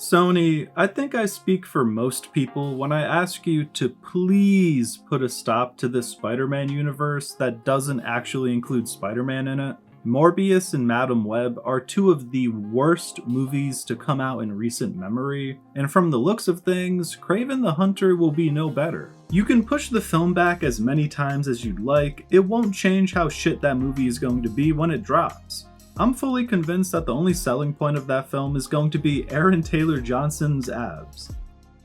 Sony, I think I speak for most people when I ask you to please put a stop to this Spider-Man universe that doesn't actually include Spider-Man in it. Morbius and Madam Web are two of the worst movies to come out in recent memory, and from the looks of things, Kraven the Hunter will be no better. You can push the film back as many times as you'd like, it won't change how shit that movie is going to be when it drops. I'm fully convinced that the only selling point of that film is going to be Aaron Taylor-Johnson's abs.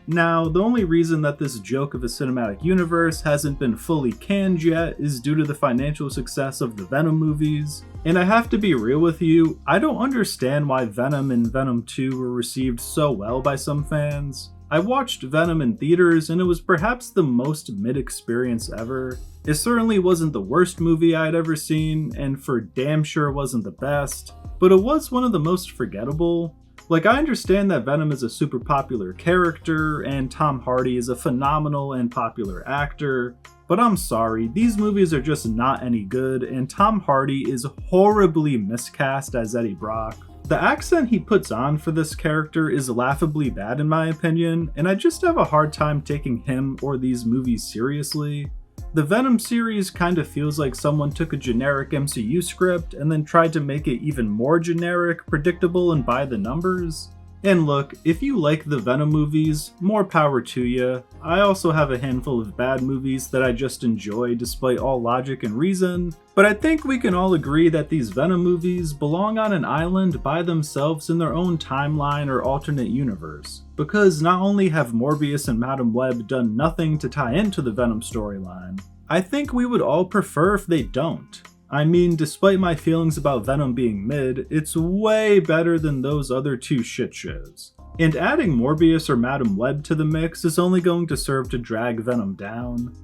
Now, the only reason that this joke of a cinematic universe hasn't been fully canned yet is due to the financial success of the Venom movies. And I have to be real with you, I don't understand why Venom and Venom 2 were received so well by some fans. I watched Venom in theaters and it was perhaps the most mid-experience ever. It certainly wasn't the worst movie I'd ever seen, and for damn sure wasn't the best, but it was one of the most forgettable. Like, I understand that Venom is a super popular character, and Tom Hardy is a phenomenal and popular actor, but I'm sorry, these movies are just not any good, and Tom Hardy is horribly miscast as Eddie Brock. The accent he puts on for this character is laughably bad in my opinion, and I just have a hard time taking him or these movies seriously. The Venom series kind of feels like someone took a generic MCU script and then tried to make it even more generic, predictable, and by the numbers. And look, if you like the Venom movies, more power to you. I also have a handful of bad movies that I just enjoy despite all logic and reason, but I think we can all agree that these Venom movies belong on an island by themselves in their own timeline or alternate universe. Because not only have Morbius and Madam Web done nothing to tie into the Venom storyline, I think we would all prefer if they don't. I mean, despite my feelings about Venom being mid, it's way better than those other two shit shows. And adding Morbius or Madam Web to the mix is only going to serve to drag Venom down.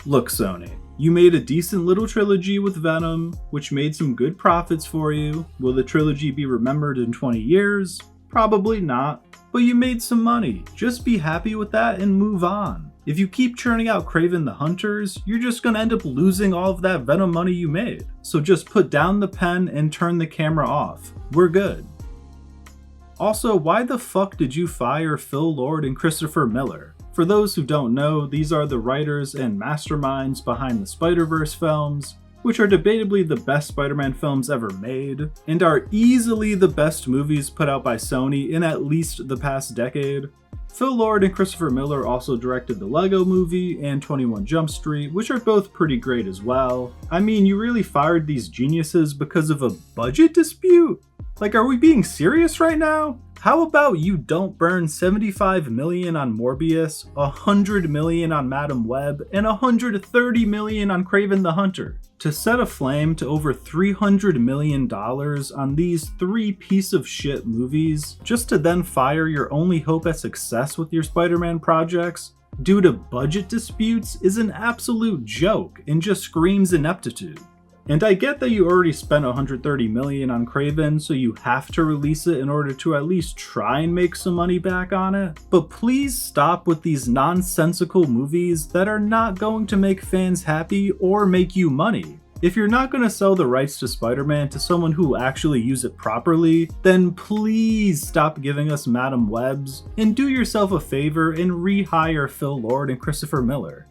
Look, Sony, you made a decent little trilogy with Venom, which made some good profits for you. Will the trilogy be remembered in 20 years? Probably not. But you made some money. Just be happy with that and move on. If you keep churning out Kraven the Hunters, you're just gonna end up losing all of that Venom money you made. So just put down the pen and turn the camera off. We're good. Also, why the fuck did you fire Phil Lord and Christopher Miller? For those who don't know, these are the writers and masterminds behind the Spider-Verse films, which are debatably the best Spider-Man films ever made, and are easily the best movies put out by Sony in at least the past decade. Phil Lord and Christopher Miller also directed the Lego Movie and 21 Jump Street, which are both pretty great as well. I mean, you really fired these geniuses because of a budget dispute? Like, are we being serious right now? How about you don't burn $75 million on Morbius, $100 million on Madam Web, and $130 million on Kraven the Hunter, to set aflame to over $300 million on these three piece of shit movies, just to then fire your only hope at success with your Spider-Man projects due to budget disputes is an absolute joke and just screams ineptitude. And I get that you already spent $130 million on Kraven, so you have to release it in order to at least try and make some money back on it, but please stop with these nonsensical movies that are not going to make fans happy or make you money. If you're not going to sell the rights to Spider-Man to someone who will actually use it properly, then please stop giving us Madam Webs and do yourself a favor and rehire Phil Lord and Christopher Miller.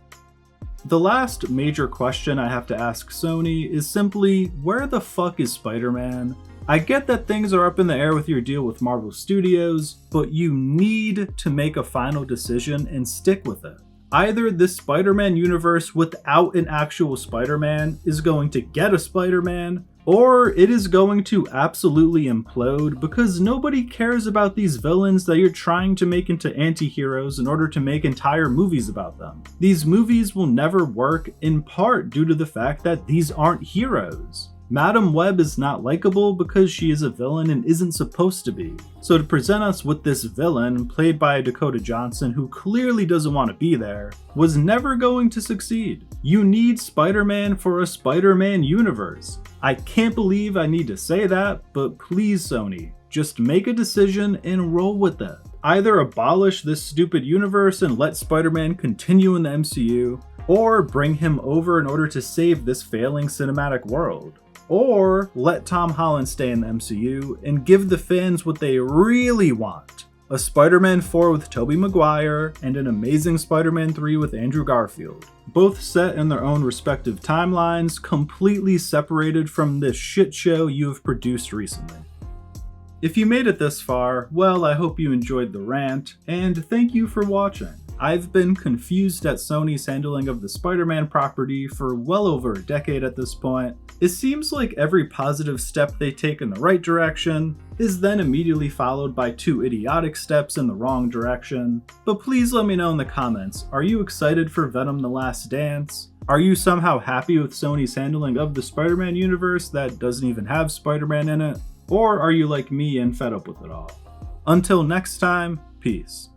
The last major question I have to ask Sony is simply, where the fuck is Spider-Man? I get that things are up in the air with your deal with Marvel Studios, but you need to make a final decision and stick with it. Either this Spider-Man universe without an actual Spider-Man is going to get a Spider-Man, or it is going to absolutely implode because nobody cares about these villains that you're trying to make into anti-heroes in order to make entire movies about them. These movies will never work in part due to the fact that these aren't heroes. Madam Web is not likable because she is a villain and isn't supposed to be. So to present us with this villain, played by Dakota Johnson, who clearly doesn't want to be there, was never going to succeed. You need Spider-Man for a Spider-Man universe. I can't believe I need to say that, but please Sony, just make a decision and roll with it. Either abolish this stupid universe and let Spider-Man continue in the MCU, or bring him over in order to save this failing cinematic world. Or let Tom Holland stay in the MCU and give the fans what they really want, a Spider-Man 4 with Tobey Maguire, and an Amazing Spider-Man 3 with Andrew Garfield, both set in their own respective timelines, completely separated from this shit show you have produced recently. If you made it this far, well, I hope you enjoyed the rant, and thank you for watching. I've been confused at Sony's handling of the Spider-Man property for well over a decade at this point. It seems like every positive step they take in the right direction is then immediately followed by 2 idiotic steps in the wrong direction. But please let me know in the comments, are you excited for Venom: The Last Dance? Are you somehow happy with Sony's handling of the Spider-Man universe that doesn't even have Spider-Man in it? Or are you like me and fed up with it all? Until next time, peace.